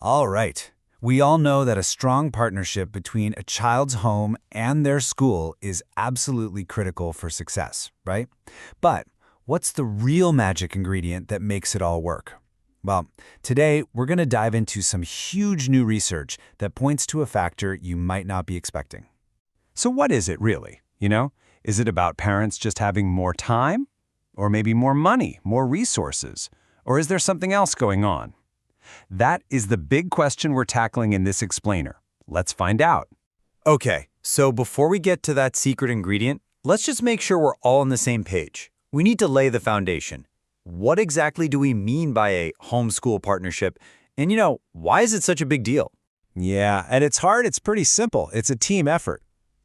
All right. We all know that a strong partnership between a child's home and their school is absolutely critical for success, right? But what's the real magic ingredient that makes it all work? Well, today we're going to dive into some huge new research that points to a factor you might not be expecting. So what is it really? Is it about parents just having more time? Or maybe more money, more resources? Or is there something else going on? That is the big question we're tackling in this explainer. Let's find out. Okay, so before we get to that secret ingredient, let's just make sure we're all on the same page. We need to lay the foundation. What exactly do we mean by a homeschool partnership? And why is it such a big deal? Yeah, at its heart, it's pretty simple. It's a team effort.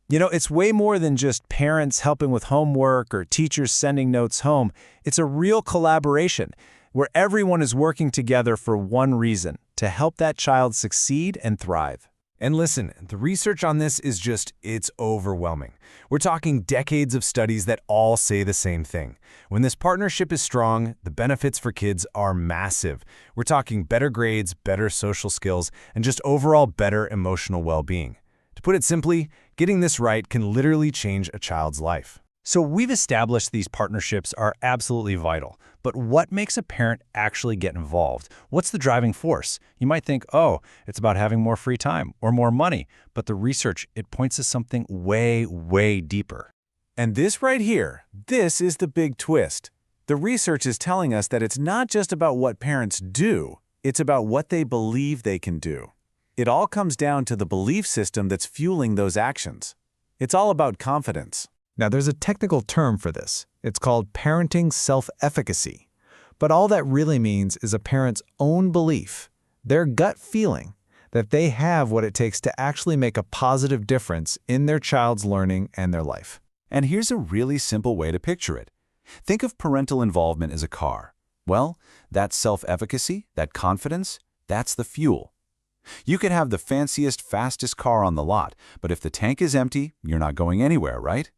It's way more than just parents helping with homework or teachers sending notes home. It's a real collaboration where everyone is working together for one reason, to help that child succeed and thrive. And listen, the research on this is it's overwhelming. We're talking decades of studies that all say the same thing. When this partnership is strong, the benefits for kids are massive. We're talking better grades, better social skills, and just overall better emotional well-being. To put it simply, getting this right can literally change a child's life. So we've established these partnerships are absolutely vital. But what makes a parent actually get involved? What's the driving force? You might think, oh, it's about having more free time or more money. But the research, it points to something way, way deeper. And this right here, this is the big twist. The research is telling us that it's not just about what parents do, it's about what they believe they can do. It all comes down to the belief system that's fueling those actions. It's all about confidence. Now, there's a technical term for this. It's called parenting self-efficacy. But all that really means is a parent's own belief, their gut feeling, that they have what it takes to actually make a positive difference in their child's learning and their life. And here's a really simple way to picture it. Think of parental involvement as a car. Well, that self-efficacy, that confidence, that's the fuel. You could have the fanciest, fastest car on the lot, but if the tank is empty, you're not going anywhere, right?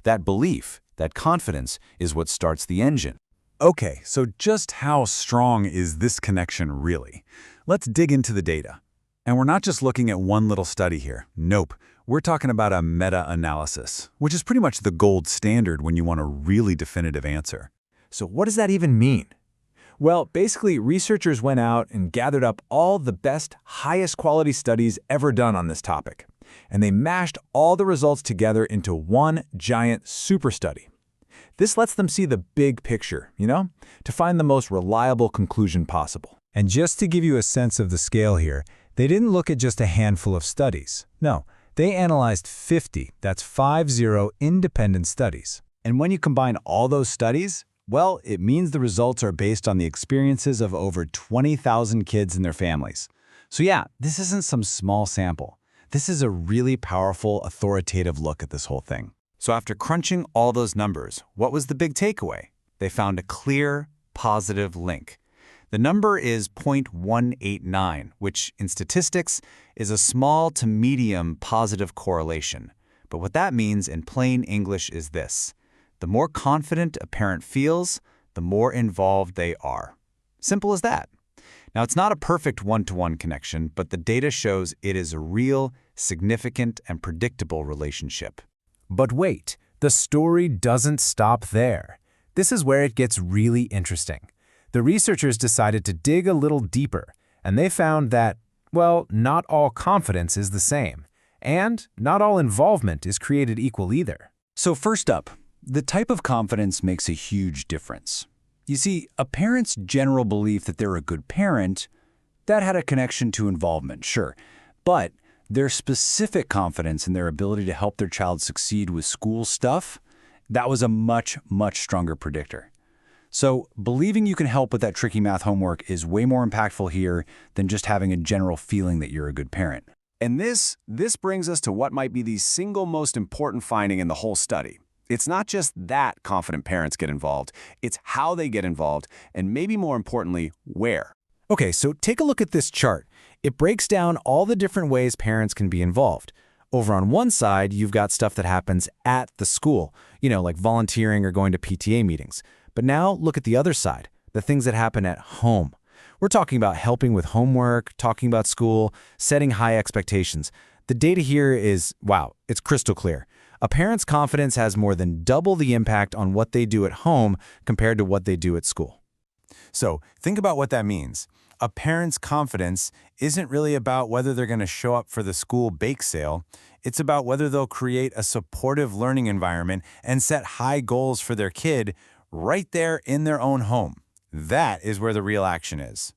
That belief, that confidence, is what starts the engine. Okay, so just how strong is this connection really? Let's dig into the data. And we're not just looking at one little study here. Nope. We're talking about a meta-analysis, which is pretty much the gold standard when you want a really definitive answer. So what does that even mean? Well, basically, researchers went out and gathered up all the best, highest quality studies ever done on this topic. And they mashed all the results together into one giant super study. This lets them see the big picture, to find the most reliable conclusion possible. And just to give you a sense of the scale here, they didn't look at just a handful of studies. No, they analyzed 50, that's 50 independent studies. And when you combine all those studies, well, it means the results are based on the experiences of over 20,000 kids and their families. So yeah, this isn't some small sample. This is a really powerful, authoritative look at this whole thing. So after crunching all those numbers, what was the big takeaway? They found a clear, positive link. The number is 0.189, which in statistics is a small to medium positive correlation. But what that means in plain English is this. The more confident a parent feels, the more involved they are. Simple as that. Now, it's not a perfect one-to-one connection, but the data shows it is a real, significant, and predictable relationship. But wait, the story doesn't stop there. This is where it gets really interesting. The researchers decided to dig a little deeper, and they found that, well, not all confidence is the same, and not all involvement is created equal either. So first up, the type of confidence makes a huge difference. You see, a parent's general belief that they're a good parent, that had a connection to involvement, sure. But their specific confidence in their ability to help their child succeed with school stuff, that was a much, much stronger predictor. So believing you can help with that tricky math homework is way more impactful here than just having a general feeling that you're a good parent. And this brings us to what might be the single most important finding in the whole study. It's not just that confident parents get involved, it's how they get involved, and maybe more importantly, where. Okay, so take a look at this chart. It breaks down all the different ways parents can be involved. Over on one side, you've got stuff that happens at the school, like volunteering or going to PTA meetings. But now look at the other side, the things that happen at home. We're talking about helping with homework, talking about school, setting high expectations. The data here is, wow, it's crystal clear. A parent's confidence has more than double the impact on what they do at home compared to what they do at school. So think about what that means. A parent's confidence isn't really about whether they're going to show up for the school bake sale. It's about whether they'll create a supportive learning environment and set high goals for their kid right there in their own home. That is where the real action is.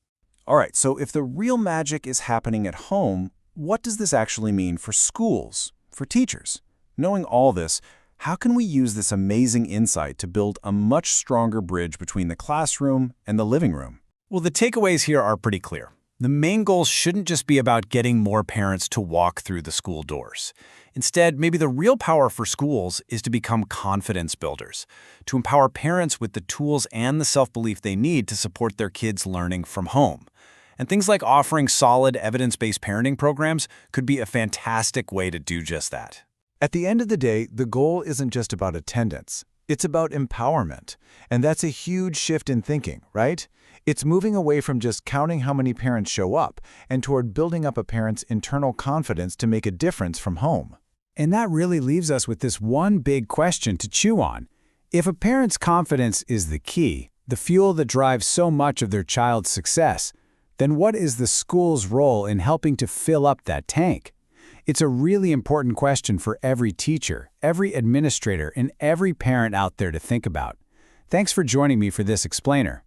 All right, so if the real magic is happening at home, what does this actually mean for schools, for teachers? Knowing all this, how can we use this amazing insight to build a much stronger bridge between the classroom and the living room? Well, the takeaways here are pretty clear. The main goal shouldn't just be about getting more parents to walk through the school doors. Instead, maybe the real power for schools is to become confidence builders, to empower parents with the tools and the self-belief they need to support their kids' learning from home. And things like offering solid, evidence-based parenting programs could be a fantastic way to do just that. At the end of the day, the goal isn't just about attendance. It's about empowerment. And that's a huge shift in thinking, right? It's moving away from just counting how many parents show up and toward building up a parent's internal confidence to make a difference from home. And that really leaves us with this one big question to chew on. If a parent's confidence is the key, the fuel that drives so much of their child's success, then what is the school's role in helping to fill up that tank? It's a really important question for every teacher, every administrator, and every parent out there to think about. Thanks for joining me for this explainer.